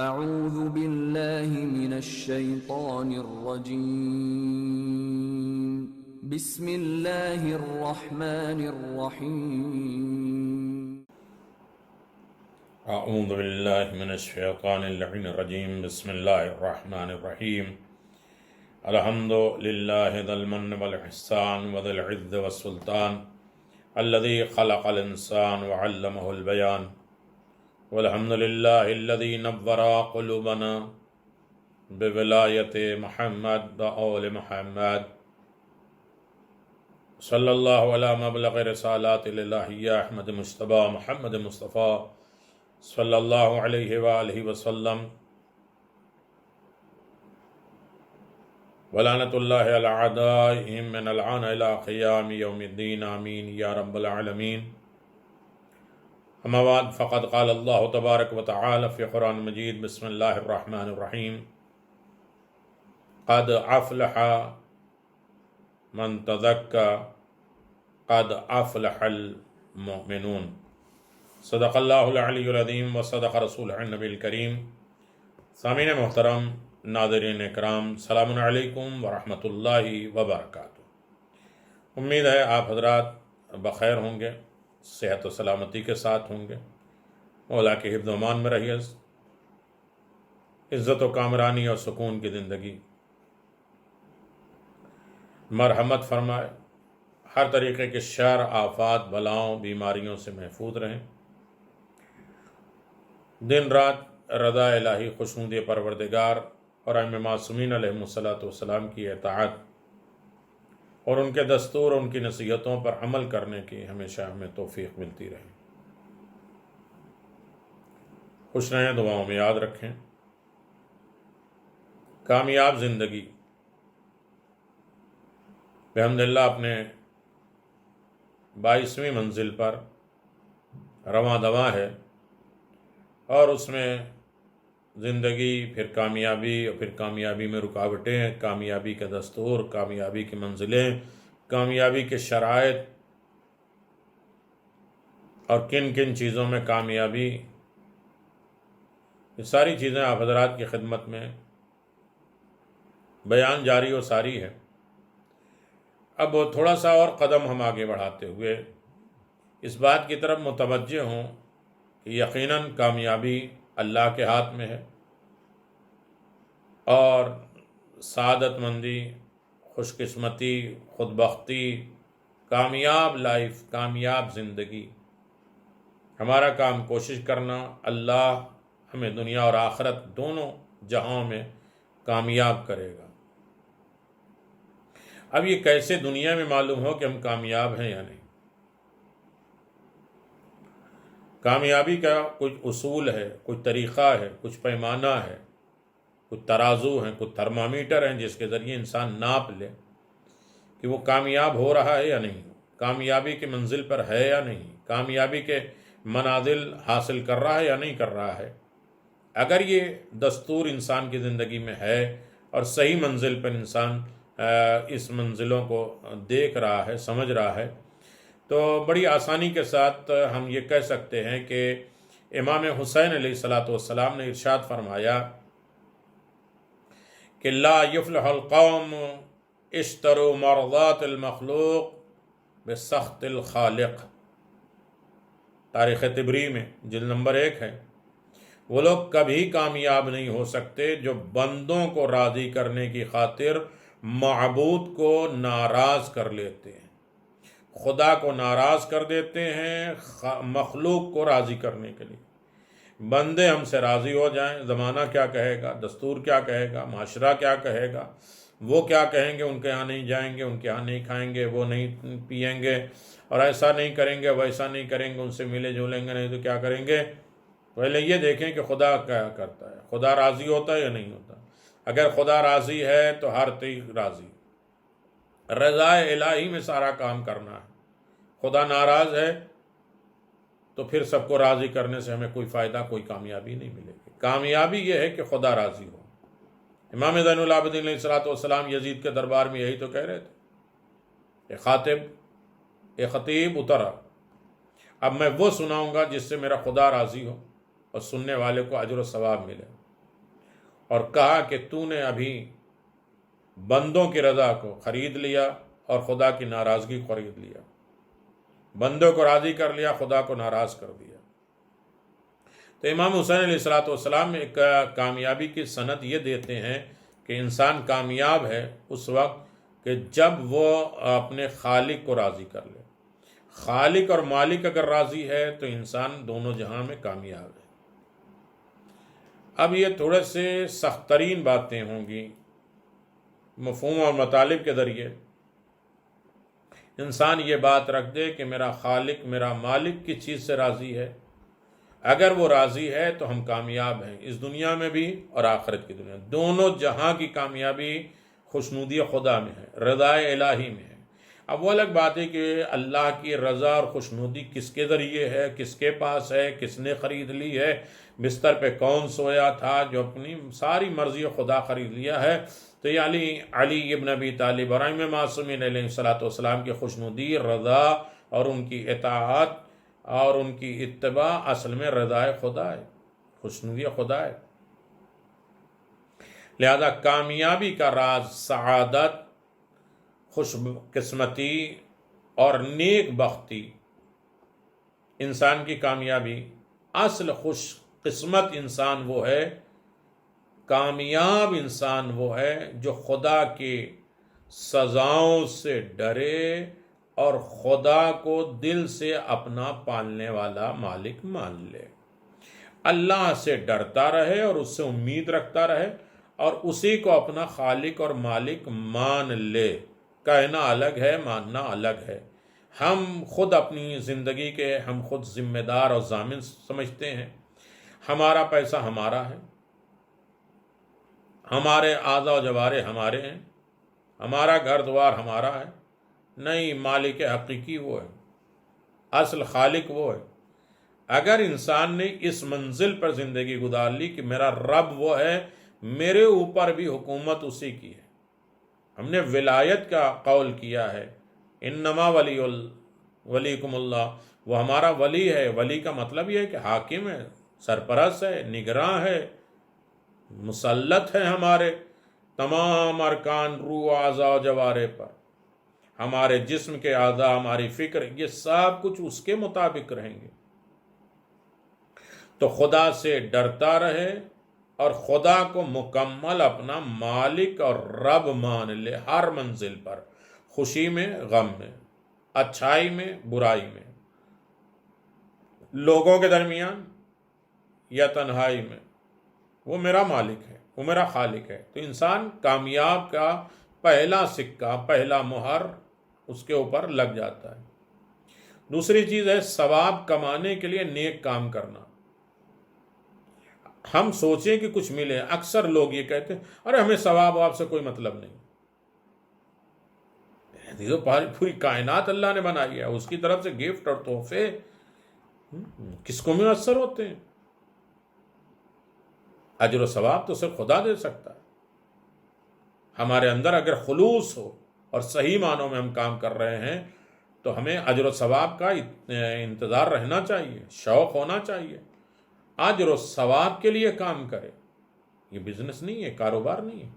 اعوذ باللہ من الشیطان الرجیم بسم اللہ الرحمن الرحیم اعوذ باللہ من الشیطان اللعین الرجیم بسم اللہ الرحمن الرحیم الحمد للہ ذی المن والاحسان وذی العز والسلطان الذی خلق الانسان وعلمہ البیان والحمد للہ الذی نور قلوبنا بولایت محمد وآل محمد صلی اللہ علی مبلغ رسالات الالہیہ احمد مجتبی محمد مصطفیٰ صلی اللہ علیہ وآلہ وسلم ولعنت اللہ علی اعدائہم من العان الى قیام یوم الدین آمین یا رب العالمین. اما بعد فقد قال اللہ تبارک و تعالی فی قرآن مجید بسم اللہ الرحمن الرحیم قد افلح من تزکی قد افلح المؤمنون. صدق اللہ العلی العظیم و صدق رسول النبی الکریم. سامعین محترم، ناظرین اکرام، سلام علیکم ورحمۃ اللہ وبرکاتہ. امید ہے آپ حضرات بخیر ہوں گے، صحت و سلامتی کے ساتھ ہوں گے، مولا کے حفظ و امان میں رہیے، عزت و کامرانی اور سکون کی زندگی مرحمت فرمائے، ہر طریقے کے شر، آفات، بلاؤں، بیماریوں سے محفوظ رہیں، دن رات رضا الہی، خشنود پروردگار اور ائمہ معصومین علیہم السلام کی اطاعت اور ان کے دستور، ان کی نصیحتوں پر عمل کرنے کی ہمیشہ ہمیں توفیق ملتی رہے. خوش رہیں، دعاؤں میں یاد رکھیں. کامیاب زندگی الحمدللہ اپنے 22ویں منزل پر رواں دواں ہے، اور اس میں زندگی، پھر کامیابی، اور پھر کامیابی میں رکاوٹیں، کامیابی کے دستور، کامیابی کی منزلیں، کامیابی کے شرائط، اور کن کن چیزوں میں کامیابی، یہ ساری چیزیں آپ حضرات کی خدمت میں بیان جاری و ساری ہے. اب تھوڑا سا اور قدم ہم آگے بڑھاتے ہوئے اس بات کی طرف متوجہ ہوں کہ یقیناً کامیابی اللہ کے ہاتھ میں ہے، اور سعادت مندی، خوش قسمتی، خود بختی، کامیاب لائف، کامیاب زندگی، ہمارا کام کوشش کرنا اللہ ہمیں دنیا اور آخرت دونوں جہاں میں کامیاب کرے گا. اب یہ کیسے دنیا میں معلوم ہو کہ ہم کامیاب ہیں یا نہیں؟ کامیابی کا کچھ اصول ہے، کچھ طریقہ ہے، کچھ پیمانہ ہے، کچھ ترازو ہیں، کچھ تھرمامیٹر ہیں جس کے ذریعے انسان ناپ لے کہ وہ کامیاب ہو رہا ہے یا نہیں، کامیابی کی منزل پر ہے یا نہیں، کامیابی کے منازل حاصل کر رہا ہے یا نہیں کر رہا ہے. اگر یہ دستور انسان کی زندگی میں ہے اور صحیح منزل پر انسان اس منزلوں کو دیکھ رہا ہے، سمجھ رہا ہے، تو بڑی آسانی کے ساتھ ہم یہ کہہ سکتے ہیں کہ امام حسین علیہ السلام نے ارشاد فرمایا کہ لا یفلح القوم اشتروا مرضات المخلوق بسخط الخالق. تاریخ طبری میں جلد نمبر 1 ہے. وہ لوگ کبھی کامیاب نہیں ہو سکتے جو بندوں کو راضی کرنے کی خاطر معبود کو ناراض کر لیتے ہیں، خدا کو ناراض کر دیتے ہیں مخلوق کو راضی کرنے کے لیے. بندے ہم سے راضی ہو جائیں، زمانہ کیا کہے گا، دستور کیا کہے گا، معاشرہ کیا کہے گا، وہ کیا کہیں گے، ان کے ہاں نہیں جائیں گے، ان کے ہاں نہیں کھائیں گے، وہ نہیں پئیں گے، اور ایسا نہیں کریں گے، ویسا نہیں کریں گے، ان سے ملے جلیں گے نہیں تو کیا کریں گے. پہلے یہ دیکھیں کہ خدا کیا کرتا ہے، خدا راضی ہوتا ہے یا نہیں ہوتا. اگر خدا راضی ہے تو ہر تیغ راضی، رضا الہی میں سارا کام کرنا ہے. خدا ناراض ہے تو پھر سب کو راضی کرنے سے ہمیں کوئی فائدہ، کوئی کامیابی نہیں ملے گی. کامیابی یہ ہے کہ خدا راضی ہو. امام زین العابدین علیہ السلام یزید کے دربار میں یہی تو کہہ رہے تھے. ایک خطیب اترا، اب میں وہ سناؤں گا جس سے میرا خدا راضی ہو اور سننے والے کو اجر و ثواب ملے. اور کہا کہ تو نے ابھی بندوں کی رضا کو خرید لیا اور خدا کی ناراضگی کو خرید لیا، بندوں کو راضی کر لیا، خدا کو ناراض کر دیا۔ تو امام حسین علیہ السلام میں ایک کامیابی کی سند یہ دیتے ہیں کہ انسان کامیاب ہے اس وقت کہ جب وہ اپنے خالق کو راضی کر لے۔ خالق اور مالک اگر راضی ہے تو انسان دونوں جہاں میں کامیاب ہے۔ اب یہ تھوڑے سے سخت ترین باتیں ہوں گی، مفہوم اور مطالب کے ذریعے انسان یہ بات رکھ دے کہ میرا خالق، میرا مالک کس چیز سے راضی ہے، اگر وہ راضی ہے تو ہم کامیاب ہیں، اس دنیا میں بھی اور آخرت کی دنیا، دونوں جہاں کی کامیابی خوشنودی خدا میں ہے، رضا الہی میں ہے۔ اب وہ الگ بات ہے کہ اللہ کی رضا اور خوشنودی کس کے ذریعے ہے، کس کے پاس ہے، کس نے خرید لی ہے، بستر پہ کون سویا تھا جو اپنی ساری مرضی خدا خرید لیا ہے۔ تو یہ علی ابن ابی طالب اور ائمہ معصومین علیہ السلام کی خوشنودی، رضا اور ان کی اطاعت اور ان کی اتباع اصل میں رضا خدا ہے، خوشنودی خدا ہے۔ لہذا کامیابی کا راز، سعادت، خوش قسمتی اور نیک بختی، انسان کی کامیابی، اصل خوش قسمت انسان وہ ہے، کامیاب انسان وہ ہے جو خدا کی سزاؤں سے ڈرے اور خدا کو دل سے اپنا پالنے والا مالک مان لے، اللہ سے ڈرتا رہے اور اس سے امید رکھتا رہے اور اسی کو اپنا خالق اور مالک مان لے۔ کہنا الگ ہے، ماننا الگ ہے۔ ہم خود اپنی زندگی کے ہم خود ذمہ دار اور ضامن سمجھتے ہیں، ہمارا پیسہ ہمارا ہے، ہمارے اعضاء و جوارے ہمارے ہیں، ہمارا گھر دوار ہمارا ہے۔ نہیں، مالک حقیقی وہ ہے، اصل خالق وہ ہے۔ اگر انسان نے اس منزل پر زندگی گزار لی کہ میرا رب وہ ہے، میرے اوپر بھی حکومت اسی کی ہے، ہم نے ولایت کا قول کیا ہے، انما ولیکم اللہ، وہ ہمارا ولی ہے۔ ولی کا مطلب یہ ہے کہ حاکم ہے، سرپرست ہے، نگراں ہے، مسلط ہے ہمارے تمام ارکان، روح، اعضاء و جوارے پر، ہمارے جسم کے اعضاء، ہماری فکر، یہ سب کچھ اس کے مطابق رہیں گے۔ تو خدا سے ڈرتا رہے اور خدا کو مکمل اپنا مالک اور رب مان لے، ہر منزل پر، خوشی میں، غم میں، اچھائی میں، برائی میں، لوگوں کے درمیان یا تنہائی میں، وہ میرا مالک ہے، وہ میرا خالق ہے۔ تو انسان کامیاب کا پہلا سکہ، پہلا مہر اس کے اوپر لگ جاتا ہے۔ دوسری چیز ہے ثواب کمانے کے لیے نیک کام کرنا۔ ہم سوچیں کہ کچھ ملے، اکثر لوگ یہ کہتے ہیں ارے ہمیں ثواب آپ سے کوئی مطلب نہیں، یہ تو پوری کائنات اللہ نے بنائی ہے، اس کی طرف سے گفٹ اور تحفے کس کو میسر ہوتے ہیں؟ اجر و ثواب تو صرف خدا دے سکتا ہے۔ ہمارے اندر اگر خلوص ہو اور صحیح معنوں میں ہم کام کر رہے ہیں تو ہمیں اجر و ثواب کا انتظار رہنا چاہیے، شوق ہونا چاہیے، اجر و ثواب کے لیے کام کرے۔ یہ بزنس نہیں ہے، کاروبار نہیں ہے۔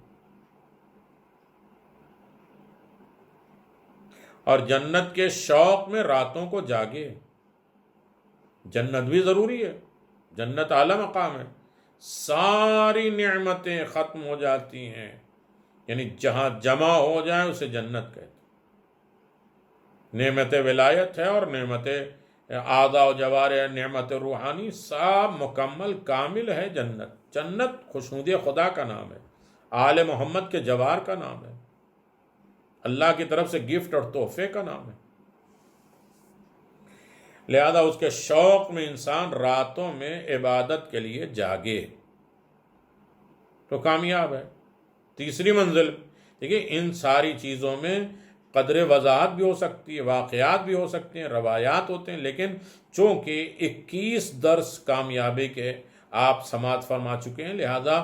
اور جنت کے شوق میں راتوں کو جاگے، جنت بھی ضروری ہے، جنت اعلی مقام ہے، ساری نعمتیں ختم ہو جاتی ہیں، یعنی جہاں جمع ہو جائیں اسے جنت کہتے ہیں۔ نعمت ولایت ہے اور نعمت اعضاء و جوارح، نعمت روحانی، سب مکمل کامل ہے جنت۔ جنت خوشنودی خدا کا نام ہے، آل محمد کے جوار کا نام ہے، اللہ کی طرف سے گفٹ اور تحفے کا نام ہے۔ لہذا اس کے شوق میں انسان راتوں میں عبادت کے لیے جاگے تو کامیاب ہے۔ تیسری منزل، دیکھیے ان ساری چیزوں میں قدر وضاحت بھی ہو سکتی ہے، واقعات بھی ہو سکتے ہیں، روایات ہوتے ہیں، لیکن چونکہ 21 درس کامیابی کے آپ سماعت فرما چکے ہیں، لہذا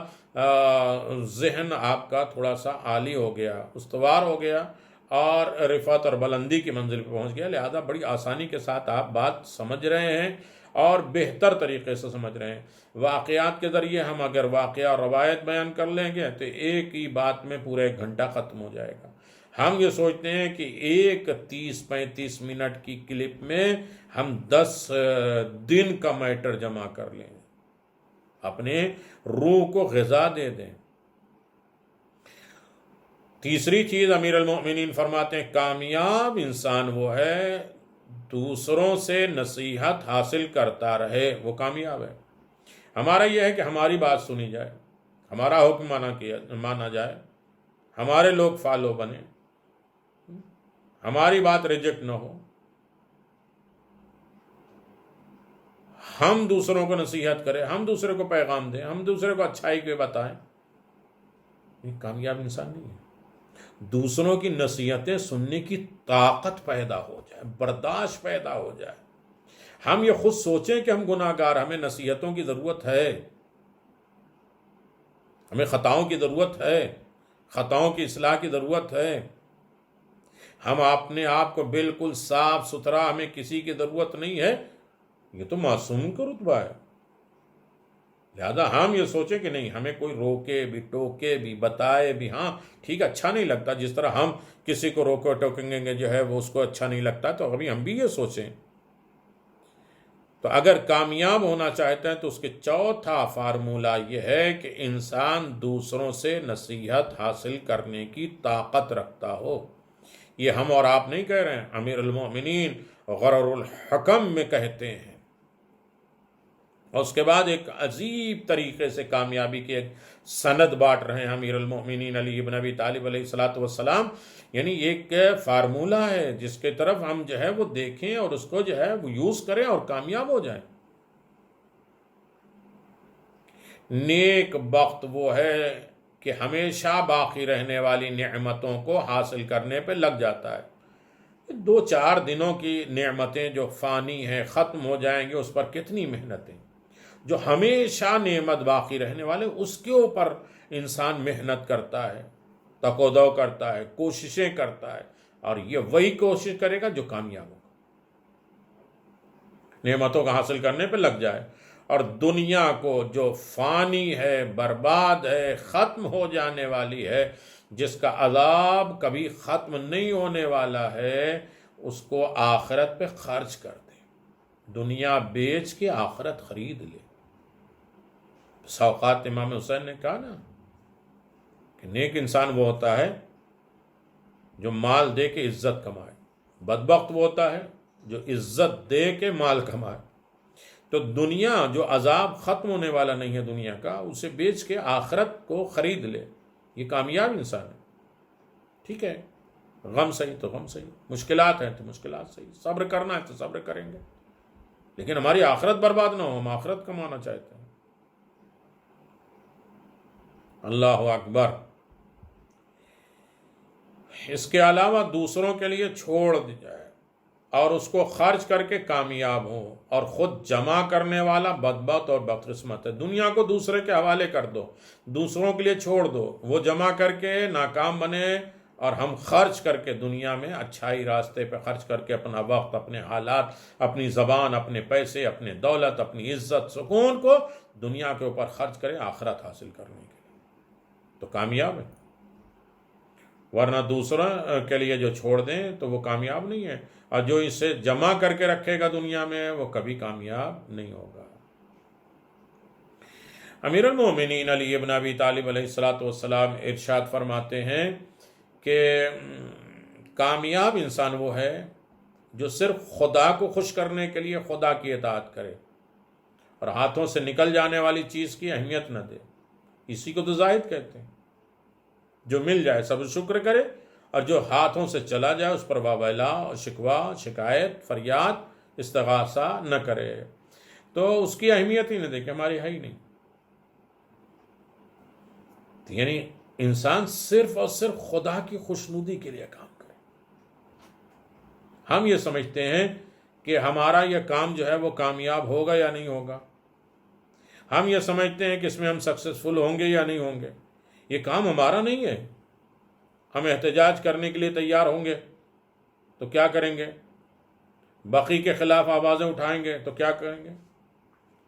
ذہن آپ کا تھوڑا سا عالی ہو گیا، استوار ہو گیا اور رفعت اور بلندی کی منزل پہ پہنچ گیا، لہذا بڑی آسانی کے ساتھ آپ بات سمجھ رہے ہیں اور بہتر طریقے سے سمجھ رہے ہیں۔ واقعات کے ذریعے ہم اگر واقعہ اور روایت بیان کر لیں گے تو ایک ہی بات میں پورا 1 گھنٹہ ختم ہو جائے گا۔ ہم یہ سوچتے ہیں کہ ایک 30-35 منٹ کی کلپ میں ہم 10 دن کا میٹر جمع کر لیں، اپنے روح کو غذا دے دیں۔ تیسری چیز امیر المؤمنین فرماتے ہیں کامیاب انسان وہ ہے دوسروں سے نصیحت حاصل کرتا رہے، وہ کامیاب ہے۔ ہمارا یہ ہے کہ ہماری بات سنی جائے، ہمارا حکم مانا جائے، ہمارے لوگ فالو بنے، ہماری بات ریجیکٹ نہ ہو، ہم دوسروں کو نصیحت کریں، ہم دوسرے کو پیغام دیں، ہم دوسرے کو اچھائی کے بتائیں۔ یہ کامیاب انسان نہیں ہے۔ دوسروں کی نصیحتیں سننے کی طاقت پیدا ہو جائے، برداشت پیدا ہو جائے، ہم یہ خود سوچیں کہ ہم گناہ گار، ہمیں نصیحتوں کی ضرورت ہے، ہمیں خطاؤں کی ضرورت ہے، خطاؤں کی اصلاح کی ضرورت ہے، ہم اپنے آپ کو بالکل صاف ستھرا، ہمیں کسی کی ضرورت نہیں ہے، یہ تو معصوم کا رتبہ ہے۔ لہذا ہم یہ سوچیں کہ نہیں، ہمیں کوئی روکے بھی، ٹوکے بھی، بتائے بھی، ہاں ٹھیک اچھا نہیں لگتا، جس طرح ہم کسی کو روکے ٹوکیں گے جو ہے وہ اس کو اچھا نہیں لگتا، تو ابھی ہم بھی یہ سوچیں۔ تو اگر کامیاب ہونا چاہتے ہیں تو اس کے چوتھا فارمولہ یہ ہے کہ انسان دوسروں سے نصیحت حاصل کرنے کی طاقت رکھتا ہو۔ یہ ہم اور آپ نہیں کہہ رہے ہیں، امیر المؤمنین غرر الحکم میں کہتے ہیں۔ اور اس کے بعد ایک عجیب طریقے سے کامیابی کی ایک سند بانٹ رہے ہیں امیر المؤمنین علی بن ابی طالب علیہ السلام، یعنی ایک فارمولہ ہے جس کے طرف ہم جو ہے وہ دیکھیں اور اس کو جو ہے وہ یوز کریں اور کامیاب ہو جائیں۔ نیک بخت وہ ہے کہ ہمیشہ باقی رہنے والی نعمتوں کو حاصل کرنے پہ لگ جاتا ہے۔ 2-4 دنوں کی نعمتیں جو فانی ہیں، ختم ہو جائیں گے، اس پر کتنی محنتیں۔ جو ہمیشہ نعمت باقی رہنے والے، اس کے اوپر انسان محنت کرتا ہے، تک و دو کرتا ہے، کوششیں کرتا ہے، اور یہ وہی کوشش کرے گا جو کامیاب ہوگا، نعمتوں کا حاصل کرنے پہ لگ جائے۔ اور دنیا کو جو فانی ہے، برباد ہے، ختم ہو جانے والی ہے، جس کا عذاب کبھی ختم نہیں ہونے والا ہے، اس کو آخرت پہ خرچ کر دے، دنیا بیچ کے آخرت خرید لے۔ اوقات امام حسین نے کہا نا کہ نیک انسان وہ ہوتا ہے جو مال دے کے عزت کمائے، بدبخت وہ ہوتا ہے جو عزت دے کے مال کمائے۔ تو دنیا جو عذاب ختم ہونے والا نہیں ہے دنیا کا، اسے بیچ کے آخرت کو خرید لے، یہ کامیاب انسان ہے۔ ٹھیک ہے، غم صحیح تو غم صحیح، مشکلات ہیں تو مشکلات صحیح، صبر کرنا ہے تو صبر کریں گے، لیکن ہماری آخرت برباد نہ ہو، ہم آخرت کمانا چاہتے ہیں۔ اللہ اکبر۔ اس کے علاوہ دوسروں کے لیے چھوڑ دی جائے اور اس کو خرچ کر کے کامیاب ہو، اور خود جمع کرنے والا بدبخت اور بدقسمت ہے۔ دنیا کو دوسرے کے حوالے کر دو، دوسروں کے لیے چھوڑ دو، وہ جمع کر کے ناکام بنے، اور ہم خرچ کر کے دنیا میں اچھائی راستے پہ خرچ کر کے اپنا وقت، اپنے حالات، اپنی زبان، اپنے پیسے، اپنے دولت، اپنی عزت، سکون کو دنیا کے اوپر خرچ کریں آخرت حاصل کرنے کے لیے، تو کامیاب ہے۔ ورنہ دوسروں کے لیے جو چھوڑ دیں تو وہ کامیاب نہیں ہے، اور جو اسے جمع کر کے رکھے گا دنیا میں وہ کبھی کامیاب نہیں ہوگا۔ امیر المومنین علی بن ابی طالب علیہ السلام ارشاد فرماتے ہیں کہ کامیاب انسان وہ ہے جو صرف خدا کو خوش کرنے کے لیے خدا کی اطاعت کرے اور ہاتھوں سے نکل جانے والی چیز کی اہمیت نہ دے۔ اسی کو تو زاہد کہتے ہیں، جو مل جائے صبر شکر کرے، اور جو ہاتھوں سے چلا جائے اس پر واویلا اور شکوہ، شکایت، فریاد، استغاثہ نہ کرے، تو اس کی اہمیت ہی نہ دے کہ ہماری ہے ہی نہیں۔ یعنی انسان صرف اور صرف خدا کی خوشنودی کے لیے کام کرے۔ ہم یہ سمجھتے ہیں کہ ہمارا یہ کام جو ہے وہ کامیاب ہوگا یا نہیں ہوگا، ہم یہ سمجھتے ہیں کہ اس میں ہم سکسیسفل ہوں گے یا نہیں ہوں گے۔ یہ کام ہمارا نہیں ہے۔ ہم احتجاج کرنے کے لیے تیار ہوں گے تو کیا کریں گے؟ بقی کے خلاف آوازیں اٹھائیں گے تو کیا کریں گے؟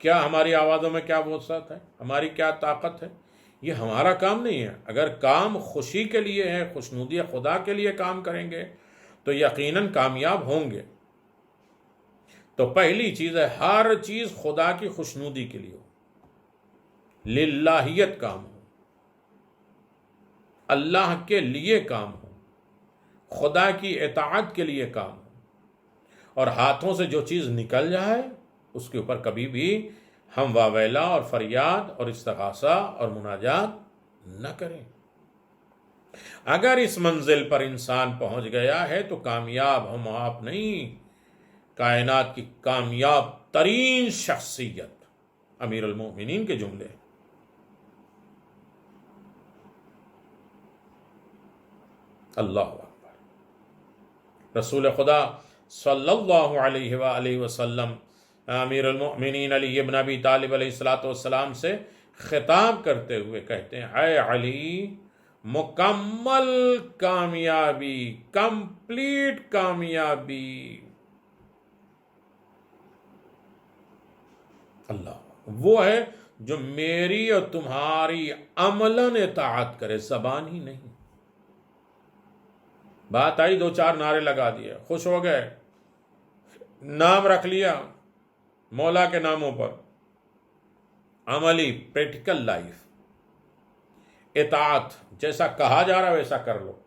کیا ہماری آوازوں میں کیا وسعت ہے؟ ہماری کیا طاقت ہے؟ یہ ہمارا کام نہیں ہے۔ اگر کام خوشی کے لیے ہے، خوشنودی خدا کے لیے کام کریں گے تو یقیناً کامیاب ہوں گے۔ تو پہلی چیز ہے ہر چیز خدا کی خوشنودی کے لیے ہو، للہیت کام ہو، اللہ کے لیے کام ہو، خدا کی اطاعت کے لیے کام ہو، اور ہاتھوں سے جو چیز نکل جائے اس کے اوپر کبھی بھی ہم واویلا اور فریاد اور استغاثہ اور مناجات نہ کریں۔ اگر اس منزل پر انسان پہنچ گیا ہے تو کامیاب ہم آپ نہیں، کائنات کی کامیاب ترین شخصیت امیر المؤمنین کے جملے۔ اللہ اکبر۔ رسول خدا صلی اللہ علیہ وآلہ وسلم امیر المؤمنین علی ابن ابی طالب علیہ السلام سے خطاب کرتے ہوئے کہتے ہیں، اے علی، مکمل کامیابی، کمپلیٹ کامیابی اللہ وہ ہے جو میری اور تمہاری عملاً اطاعت کرے، زبان ہی نہیں۔ بات آئی، دو چار نعرے لگا دیے، خوش ہو گئے، نام رکھ لیا مولا کے ناموں پر، عملی پریکٹیکل لائف، اطاعت، جیسا کہا جا رہا ویسا کر لو۔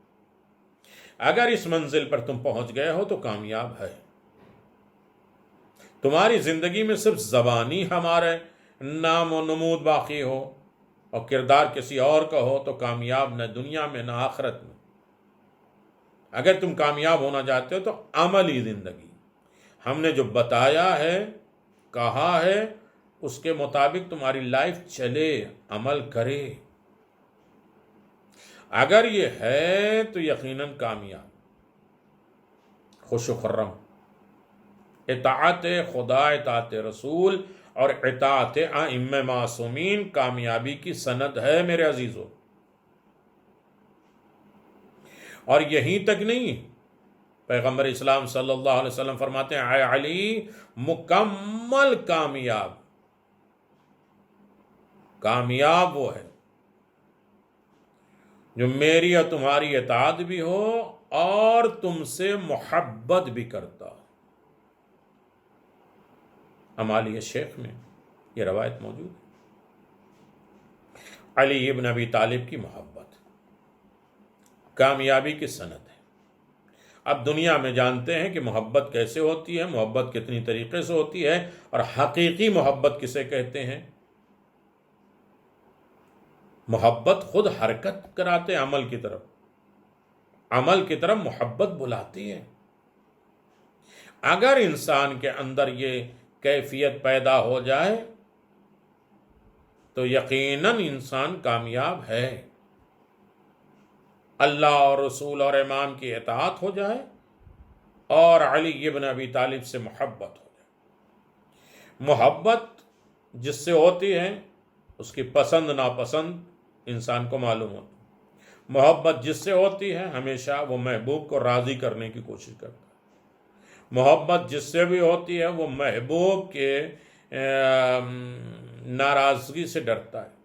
اگر اس منزل پر تم پہنچ گئے ہو تو کامیاب ہے۔ تمہاری زندگی میں صرف زبانی ہمارے نام و نمود باقی ہو اور کردار کسی اور کا ہو تو کامیاب نہ دنیا میں نہ آخرت میں۔ اگر تم کامیاب ہونا چاہتے ہو تو عملی زندگی، ہم نے جو بتایا ہے، کہا ہے، اس کے مطابق تمہاری لائف چلے، عمل کرے۔ اگر یہ ہے تو یقیناً کامیاب، خوش و خرم۔ اطاعت خدا، اطاعت رسول اور اطاعت ائمہ معصومین کامیابی کی سند ہے میرے عزیزو۔ اور یہیں تک نہیں، پیغمبر اسلام صلی اللہ علیہ وسلم فرماتے ہیں، اے علی، مکمل کامیاب، کامیاب وہ ہے جو میری اور تمہاری اطاعت بھی ہو اور تم سے محبت بھی کرتا ہو۔ امالی شیخ میں یہ روایت موجود ہے۔ علی ابن ابی طالب کی محبت کامیابی کی سند ہے۔ اب دنیا میں جانتے ہیں کہ محبت کیسے ہوتی ہے، محبت کتنی طریقے سے ہوتی ہے، اور حقیقی محبت کسے کہتے ہیں۔ محبت خود حرکت کراتے عمل کی طرف، عمل کی طرف محبت بلاتی ہے۔ اگر انسان کے اندر یہ کیفیت پیدا ہو جائے تو یقیناً انسان کامیاب ہے۔ اللہ اور رسول اور امام کی اطاعت ہو جائے اور علی ابن ابی طالب سے محبت ہو جائے۔ محبت جس سے ہوتی ہے اس کی پسند ناپسند انسان کو معلوم ہوتی ہے۔ محبت جس سے ہوتی ہے ہمیشہ وہ محبوب کو راضی کرنے کی کوشش کرتا ہے۔ محبت جس سے بھی ہوتی ہے وہ محبوب کے ناراضگی سے ڈرتا ہے۔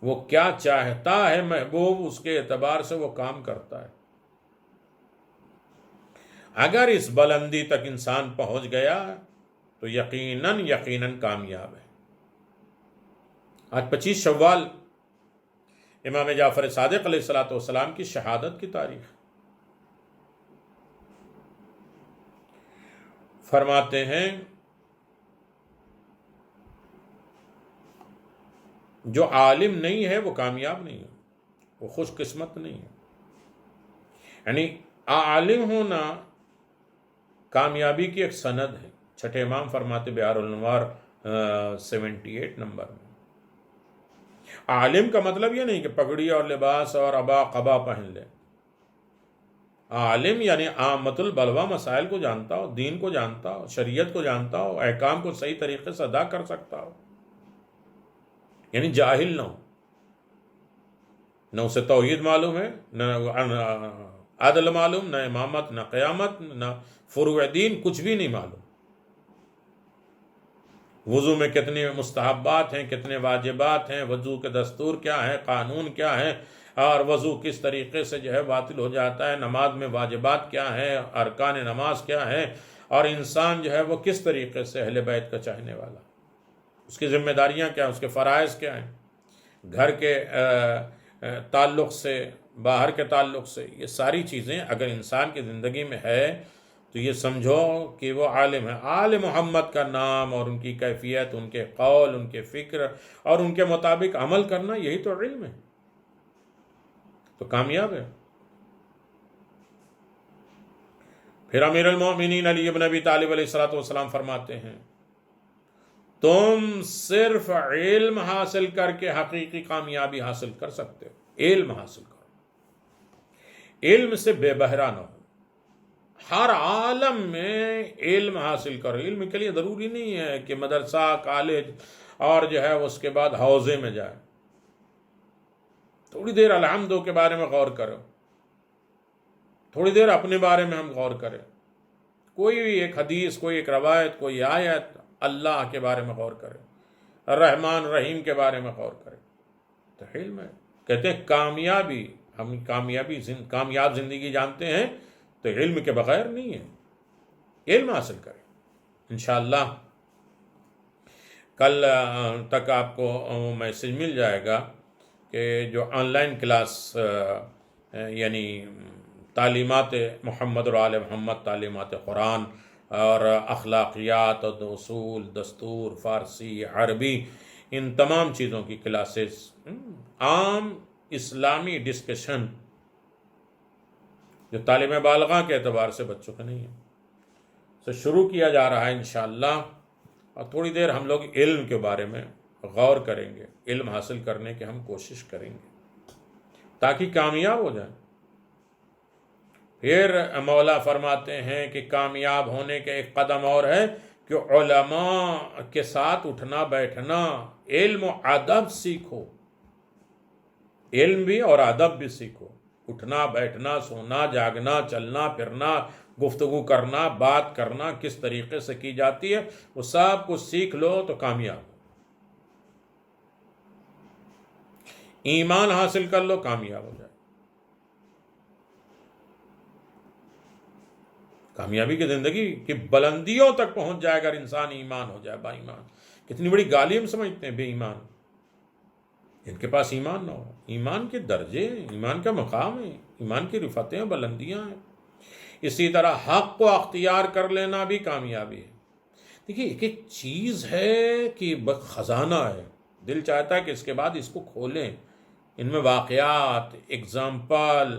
وہ کیا چاہتا ہے محبوب، اس کے اعتبار سے وہ کام کرتا ہے۔ اگر اس بلندی تک انسان پہنچ گیا تو یقیناً کامیاب ہے۔ آج 25 شوال امام جعفر صادق علیہ السلام کی شہادت کی تاریخ۔ فرماتے ہیں جو عالم نہیں ہے وہ کامیاب نہیں ہے، وہ خوش قسمت نہیں ہے۔ یعنی عالم ہونا کامیابی کی ایک سند ہے۔ چھٹے امام فرماتے بہار الانوار 78 نمبر میں، عالم کا مطلب یہ نہیں کہ پگڑی اور لباس اور عبا قبا پہن لے۔ عالم یعنی عامت البلوہ مسائل کو جانتا ہو، دین کو جانتا ہو، شریعت کو جانتا ہو، احکام کو صحیح طریقے سے ادا کر سکتا ہو، یعنی جاہل نہ ہو، نہ اسے توحید معلوم ہے، نہ عدل معلوم، نہ امامت، نہ قیامت، نہ فروع دین، کچھ بھی نہیں معلوم۔ وضو میں کتنے مستحبات ہیں، کتنے واجبات ہیں، وضو کے دستور کیا ہیں، قانون کیا ہیں، اور وضو کس طریقے سے جو ہے باطل ہو جاتا ہے، نماز میں واجبات کیا ہیں، ارکان نماز کیا ہیں، اور انسان جو ہے وہ کس طریقے سے اہل بیت کا چاہنے والا، اس کی ذمہ داریاں کیا ہیں، اس کے فرائض کیا ہیں، گھر کے تعلق سے، باہر کے تعلق سے، یہ ساری چیزیں اگر انسان کی زندگی میں ہے تو یہ سمجھو کہ وہ عالم ہے۔ آل محمد کا نام اور ان کی کیفیت، ان کے قول، ان کے فکر اور ان کے مطابق عمل کرنا، یہی تو علم ہے، تو کامیاب ہے۔ پھر امیر المومنین علی بن ابی طالب علیہ السلام فرماتے ہیں تم صرف علم حاصل کر کے حقیقی کامیابی حاصل کر سکتے ہو۔ علم حاصل کرو، علم سے بے بہرا نہ ہو، ہر عالم میں علم حاصل کرو۔ علم کے لیے ضروری نہیں ہے کہ مدرسہ، کالج اور جو ہے اس کے بعد حوزے میں جائے، تھوڑی دیر الحمدو کے بارے میں غور کرو، تھوڑی دیر اپنے بارے میں ہم غور کریں، کوئی بھی ایک حدیث، کوئی ایک روایت، کوئی آیت، اللہ کے بارے میں غور کریں، رحمان رحیم کے بارے میں غور کریں، تو علم ہے۔ کہتے ہیں کامیابی، ہم کامیاب زندگی جانتے ہیں تو علم کے بغیر نہیں ہے، علم حاصل کریں۔ انشاءاللہ کل تک آپ کو میسج مل جائے گا کہ جو آن لائن کلاس یعنی تعلیمات محمد اور آل محمد، تعلیمات قرآن اور اخلاقیات اور اصول، دستور، فارسی، عربی، ان تمام چیزوں کی کلاسز، عام اسلامی ڈسکشن جو تعلیم بالغاہ کے اعتبار سے بچوں کا نہیں ہے، سے شروع کیا جا رہا ہے انشاءاللہ، اور تھوڑی دیر ہم لوگ علم کے بارے میں غور کریں گے، علم حاصل کرنے کی ہم کوشش کریں گے تاکہ کامیاب ہو جائیں۔ پھر مولا فرماتے ہیں کہ کامیاب ہونے کے ایک قدم اور ہے کہ علماء کے ساتھ اٹھنا بیٹھنا، علم و ادب سیکھو، علم بھی اور ادب بھی سیکھو، اٹھنا بیٹھنا، سونا جاگنا، چلنا پھرنا، گفتگو کرنا، بات کرنا کس طریقے سے کی جاتی ہے، وہ سب کچھ سیکھ لو تو کامیاب ہو۔ ایمان حاصل کر لو، کامیاب ہو جائے۔ کامیابی کی زندگی کی بلندیوں تک پہنچ جائے اگر انسان ایمان ہو جائے، با ایمان۔ کتنی بڑی گالی ہم سمجھتے ہیں بے ایمان، ان کے پاس ایمان نہ ہو۔ ایمان کے درجے ہیں، ایمان کا مقام ہے، ایمان کی رفتیں بلندیاں ہیں۔ اسی طرح حق کو اختیار کر لینا بھی کامیابی ہے۔ دیکھیے ایک ایک چیز ہے کہ خزانہ ہے، دل چاہتا ہے کہ اس کے بعد اس کو کھولیں، ان میں واقعات، اگزامپل،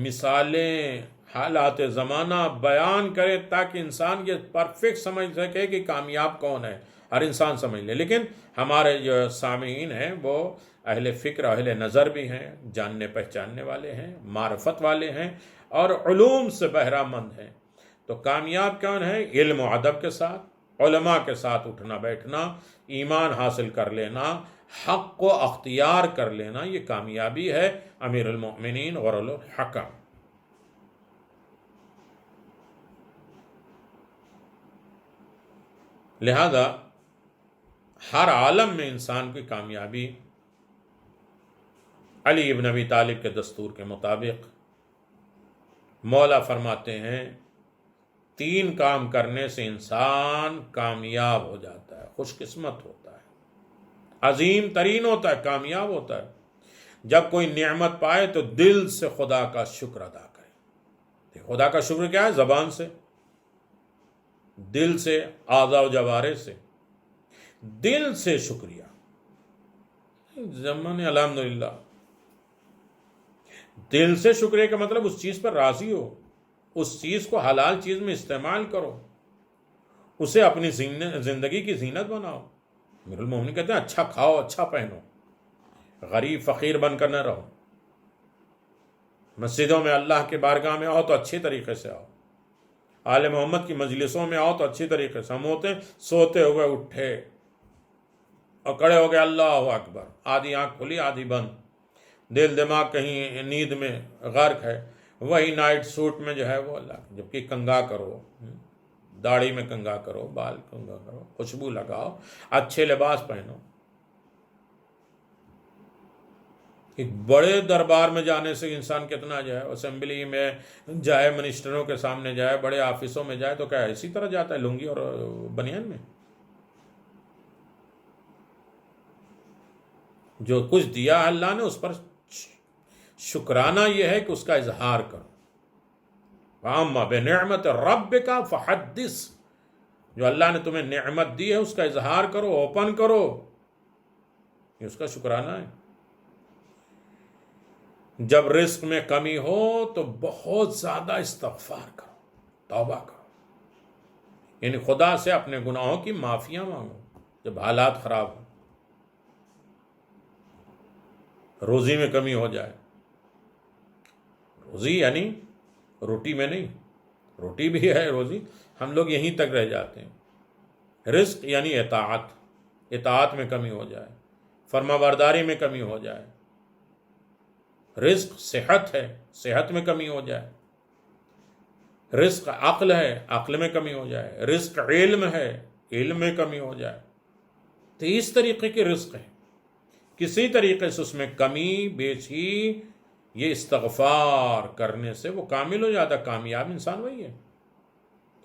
مثالیں، حالات زمانہ بیان کرے تاکہ انسان یہ پرفیکٹ سمجھ سکے کہ کامیاب کون ہے، ہر انسان سمجھ لے۔ لیکن ہمارے جو سامعین ہیں وہ اہل فکر، اہل نظر بھی ہیں، جاننے پہچاننے والے ہیں، معرفت والے ہیں اور علوم سے بہرہ مند ہیں۔ تو کامیاب کون ہے؟ علم و ادب کے ساتھ، علماء کے ساتھ اٹھنا بیٹھنا، ایمان حاصل کر لینا، حق کو اختیار کر لینا، یہ کامیابی ہے۔ امیر المؤمنین غر الحکم۔ لہذا ہر عالم میں انسان کی کامیابی علی ابن ابی طالب کے دستور کے مطابق، مولا فرماتے ہیں 3 کام کرنے سے انسان کامیاب ہو جاتا ہے، خوش قسمت ہوتا ہے، عظیم ترین ہوتا ہے، کامیاب ہوتا ہے۔ جب کوئی نعمت پائے تو دل سے خدا کا شکر ادا کرے۔ خدا کا شکر کیا ہے؟ زبان سے، دل سے، اعضاء و جوارح سے، دل سے شکریہ، زمان الحمدللہ۔ دل سے شکریہ کا مطلب اس چیز پر راضی ہو، اس چیز کو حلال چیز میں استعمال کرو، اسے اپنی زندگی کی زینت بناؤ۔ امیر المومنین کہتے ہیں اچھا کھاؤ، اچھا پہنو، غریب فقیر بن کر نہ رہو۔ مسجدوں میں اللہ کے بارگاہ میں آؤ تو اچھی طریقے سے آؤ، آل محمد کی مجلسوں میں آؤ تو اچھی طریقے سے۔ ہم ہوتے سوتے ہوئے اٹھے اور کھڑے ہو گئے، اللہ اکبر، آدھی آنکھ کھلی آدھی بند، دل دماغ کہیں نیند میں غرق ہے، وہی نائٹ سوٹ میں جو ہے وہ اللہ، جبکہ کنگا کرو، داڑھی میں کنگا کرو، بال کنگا کرو، خوشبو لگاؤ، اچھے لباس پہنو۔ ایک بڑے دربار میں جانے سے انسان کتنا جائے، اسمبلی میں جائے، منسٹروں کے سامنے جائے، بڑے آفسوں میں جائے، تو کیا اسی طرح جاتا ہے لنگی اور بنیان میں؟ جو کچھ دیا اللہ نے اس پر شکرانہ یہ ہے کہ اس کا اظہار کرو۔ وَأَمَّا بِنِعْمَةِ رَبِّكَ فَحَدِّثْ، جو اللہ نے تمہیں نعمت دی ہے اس کا اظہار کرو، اوپن کرو، یہ اس کا شکرانہ ہے۔ جب رزق میں کمی ہو تو بہت زیادہ استغفار کرو، توبہ کرو، یعنی خدا سے اپنے گناہوں کی معافیاں مانگو جب حالات خراب ہوں۔ روزی میں کمی ہو جائے، روزی یعنی روٹی میں نہیں، روٹی بھی ہے روزی، ہم لوگ یہیں تک رہ جاتے ہیں۔ رزق یعنی اطاعت میں کمی ہو جائے، فرما برداری میں کمی ہو جائے۔ رزق صحت ہے، صحت میں کمی ہو جائے۔ رزق عقل ہے، عقل میں کمی ہو جائے۔ رزق علم ہے، علم میں کمی ہو جائے۔ تو اس طریقے کے رزق ہیں، کسی طریقے سے اس میں کمی بیچی، یہ استغفار کرنے سے وہ کامل ہو جاتا۔ کامیاب انسان وہی ہے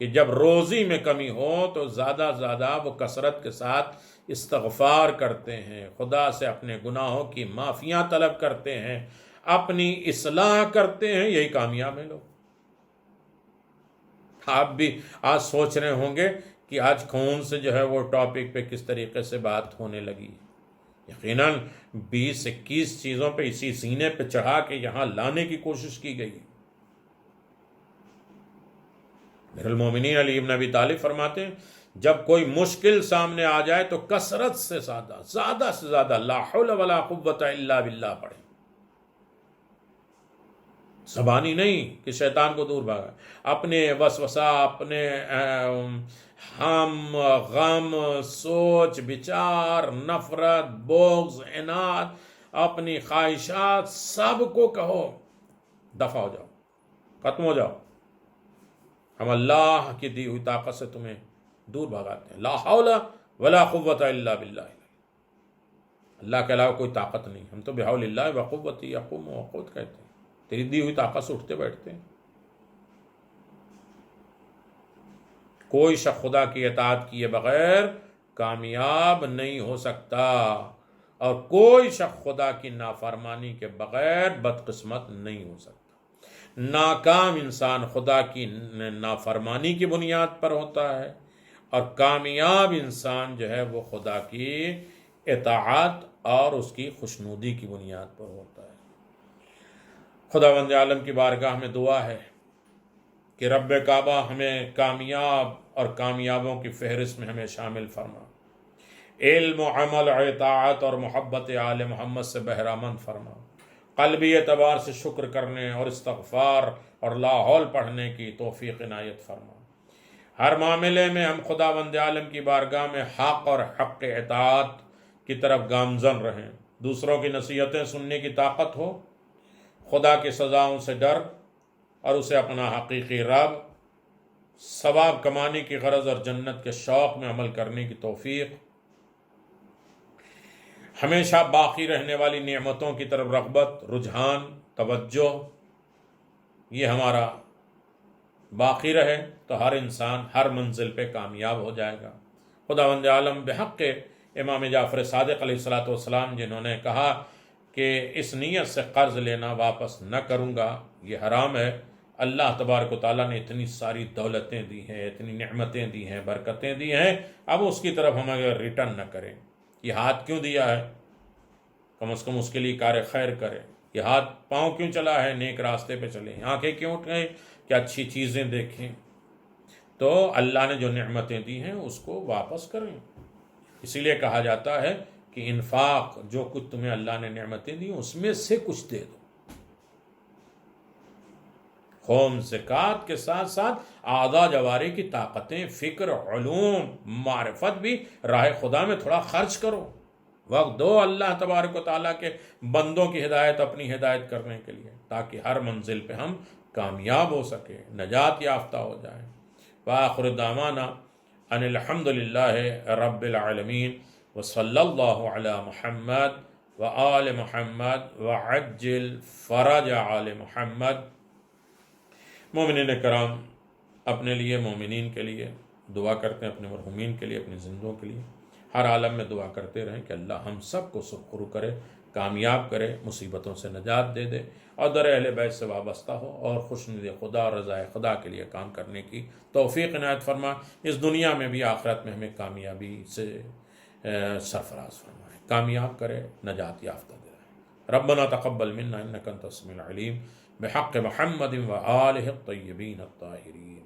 کہ جب روزی میں کمی ہو تو زیادہ زیادہ وہ کثرت کے ساتھ استغفار کرتے ہیں، خدا سے اپنے گناہوں کی معافیاں طلب کرتے ہیں، اپنی اصلاح کرتے ہیں، یہی کامیاب ہیں لوگ۔ آپ بھی آج سوچ رہے ہوں گے کہ آج کون سے جو ہے وہ ٹاپک پہ کس طریقے سے بات ہونے لگی۔ یقیناً 20-21 چیزوں پہ اسی سینے پہ چڑھا کے یہاں لانے کی کوشش کی گئی۔ امیر المومنین علی بن ابی طالب فرماتے ہیں جب کوئی مشکل سامنے آ جائے تو کثرت سے زیادہ سے زیادہ لا حول ولا قوت الا باللہ پڑھیں۔ زبانی نہیں کہ شیطان کو دور بھاگا، اپنے وسوسہ، اپنے ہم، غم، سوچ بچار، نفرت، بغض، عناد، اپنی خواہشات، سب کو کہو دفع ہو جاؤ، ختم ہو جاؤ، ہم اللہ کی دی ہوئی طاقت سے تمہیں دور بھگاتے ہیں۔ لا حول ولا قوت الا باللہ، اللہ کے علاوہ کوئی طاقت نہیں، ہم تو بحول اللہ وقوتی یقوم وقوت کہتے ہیں، تیری دی ہوئی طاقت سے اٹھتے بیٹھتے ہیں۔ کوئی شخص خدا کی اطاعت کیے بغیر کامیاب نہیں ہو سکتا، اور کوئی شخص خدا کی نافرمانی کے بغیر بدقسمت نہیں ہو سکتا۔ ناکام انسان خدا کی نافرمانی کی بنیاد پر ہوتا ہے، اور کامیاب انسان جو ہے وہ خدا کی اطاعت اور اس کی خوشنودی کی بنیاد پر ہوتا ہے۔ خداوند عالم کی بارگاہ میں دعا ہے کہ رب کعبہ ہمیں کامیاب اور کامیابوں کی فہرست میں ہمیں شامل فرما، علم و عمل، اطاعت اور محبت آل محمد سے بہرامند فرما، قلبی اعتبار سے شکر کرنے اور استغفار اور لا حول پڑھنے کی توفیق عنایت فرما۔ ہر معاملے میں ہم خداوند عالم کی بارگاہ میں حق اور حق اطاعت کی طرف گامزن رہیں، دوسروں کی نصیحتیں سننے کی طاقت ہو، خدا کی سزاؤں سے ڈر اور اسے اپنا حقیقی رب، ثواب کمانے کی غرض اور جنت کے شوق میں عمل کرنے کی توفیق، ہمیشہ باقی رہنے والی نعمتوں کی طرف رغبت، رجحان، توجہ، یہ ہمارا باقی رہے تو ہر انسان ہر منزل پہ کامیاب ہو جائے گا۔ خداوند عالم بحق امام جعفر صادق علیہ الصلوۃ والسلام جنہوں نے کہا کہ اس نیت سے قرض لینا واپس نہ کروں گا، یہ حرام ہے، اللہ تبارک و تعالیٰ نے اتنی ساری دولتیں دی ہیں، اتنی نعمتیں دی ہیں، برکتیں دی ہیں، اب اس کی طرف ہم اگر ریٹرن نہ کریں، یہ ہاتھ کیوں دیا ہے؟ کم از کم اس کے لیے کار خیر کرے۔ یہ ہاتھ پاؤں کیوں چلا ہے؟ نیک راستے پہ چلیں۔ آنکھیں کیوں اٹھیں کہ اچھی چیزیں دیکھیں؟ تو اللہ نے جو نعمتیں دی ہیں اس کو واپس کریں۔ اسی لیے کہا جاتا ہے کہ انفاق، جو کچھ تمہیں اللہ نے نعمتیں دی اس میں سے کچھ دے دو۔ خوم زکوٰۃ کے ساتھ ساتھ اعضاء جوارح کی طاقتیں، فکر، علوم، معرفت بھی راہ خدا میں تھوڑا خرچ کرو، وقت دو اللہ تبارک و تعالیٰ کے بندوں کی ہدایت، اپنی ہدایت کرنے کے لیے، تاکہ ہر منزل پہ ہم کامیاب ہو سکے، نجات یافتہ ہو جائے۔ وآخر دعوانا ان الحمد للہ رب العالمین وصلی اللہ علی محمد وآل محمد وعجل فرج آل محمد۔ مومنین کرام، اپنے لیے، مومنین کے لیے دعا کرتے ہیں، اپنے مرحومین کے لیے، اپنے زندوں کے لیے، ہر عالم میں دعا کرتے رہیں کہ اللہ ہم سب کو سرخرو کرے، کامیاب کرے، مصیبتوں سے نجات دے دے، اور در اہل بیت سے وابستہ ہو، اور خوشنود خدا اور رضا خدا کے لیے کام کرنے کی توفیق عنایت فرما۔ اس دنیا میں بھی آخرت میں ہمیں کامیابی سے سرفراز فرمائے، کامیاب کرے، نجات یافتہ دے۔ ربنا تقبل منا انک انت السمیع العلیم بحق محمد وآلہ الطیبین الطاہرین۔